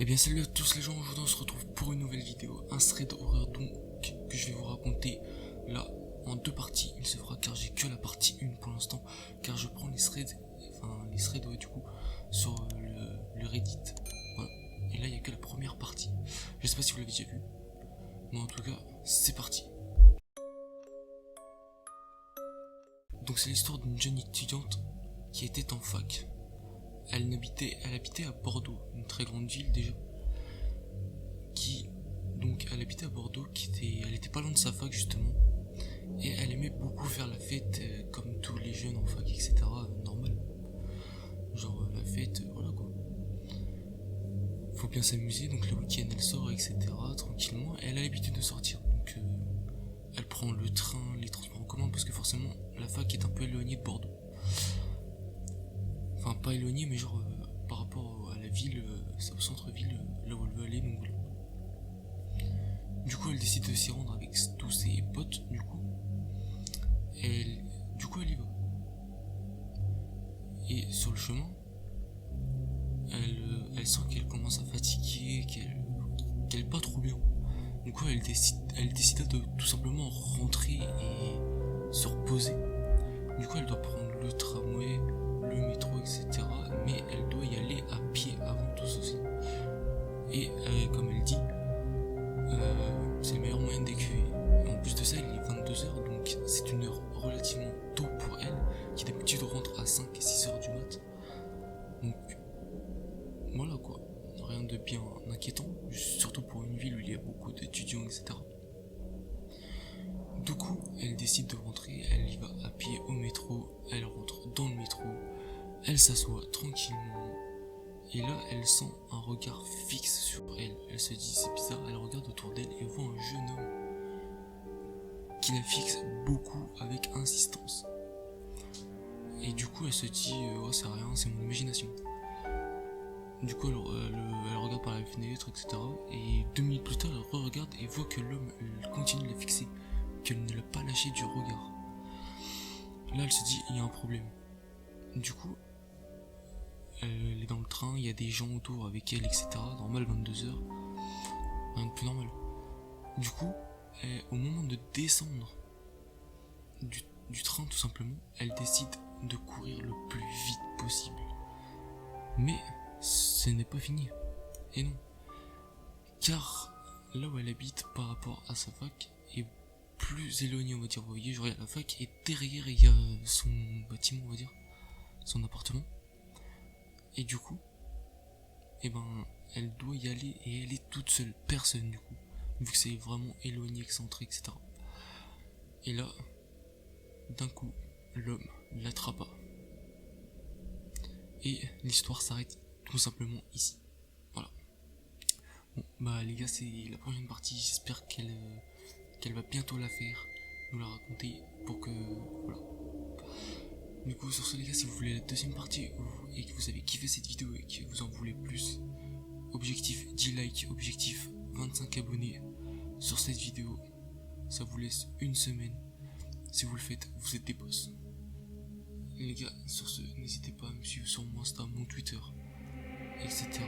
Eh bien salut à tous les gens, aujourd'hui on se retrouve pour une nouvelle vidéo, un thread horreur donc que je vais vous raconter là en deux parties. Il se fera car j'ai que la partie 1 pour l'instant, car je prends les threads, ouais, du coup sur le Reddit. Voilà. Et là il n'y a que la première partie. Je sais pas si vous l'avez déjà vu, mais en tout cas c'est parti. Donc c'est l'histoire d'une jeune étudiante qui était en fac. Elle habitait à Bordeaux, une très grande ville déjà. Elle habitait à Bordeaux, elle était pas loin de sa fac justement. Et elle aimait beaucoup faire la fête, comme tous les jeunes en fac, etc. Normal. Genre la fête, voilà quoi. Faut bien s'amuser, donc le week-end elle sort, etc. Tranquillement. Et elle a l'habitude de sortir. Donc elle prend le train, les transports en commun, parce que forcément la fac est un peu éloignée de Bordeaux. Enfin pas éloignée, mais genre par rapport à la ville, c'est au centre-ville, là où elle veut aller, donc voilà. Du coup elle décide de s'y rendre avec tous ses potes, du coup elle y va. Et sur le chemin, elle sent qu'elle commence à fatiguer, qu'elle est pas trop bien. Du coup elle décida de tout simplement rentrer et se reposer. Du coup elle doit prendre le tramway, le métro, etc. Mais elle doit y aller à pied avant tout ceci. Et comme elle dit, c'est le meilleur moyen d'écuyer. Et en plus de ça, il est 22h, donc c'est une heure relativement tôt pour elle, qui d'habitude rentre à 5 et 6h du mat. Donc voilà quoi, rien de bien inquiétant, surtout pour une ville où il y a beaucoup d'étudiants, etc. Du coup, elle décide de rentrer, elle y va à pied au métro, elle rentre dans le métro, elle s'assoit tranquillement. Et là, elle sent un regard fixe sur elle. Elle se dit, c'est bizarre, elle regarde autour d'elle et voit un jeune homme qui la fixe beaucoup avec insistance. Et du coup, elle se dit, oh, c'est rien, c'est mon imagination. Du coup, elle regarde par la fenêtre, etc. Et 2 minutes plus tard, elle re-regarde et voit que l'homme continue de la fixer, qu'elle ne l'a pas lâché du regard. Là, elle se dit, il y a un problème. Du coup, elle est dans le train, il y a des gens autour avec elle, etc. Normal, 22h. Rien de plus normal. Du coup, au moment de descendre du train, tout simplement, elle décide de courir le plus vite possible. Mais ce n'est pas fini. Et non. Car là où elle habite par rapport à sa fac est plus éloigné, on va dire. Vous voyez, genre la fac est derrière, il y a son bâtiment, on va dire, son appartement. Et du coup, elle doit y aller et elle est toute seule, personne du coup, vu que c'est vraiment éloigné, excentré, etc. Et là, d'un coup, l'homme l'attrapa. Et l'histoire s'arrête tout simplement ici. Voilà. Bon, bah les gars, c'est la prochaine partie, j'espère qu'elle va bientôt la faire, nous la raconter pour que, voilà. Du coup sur ce les gars, si vous voulez la deuxième partie et que vous avez kiffé cette vidéo et que vous en voulez plus, objectif 10 likes, objectif 25 abonnés sur cette vidéo, ça vous laisse une semaine. Si vous le faites, vous êtes des boss. Et les gars, sur ce, n'hésitez pas à me suivre sur mon Insta, mon Twitter, etc.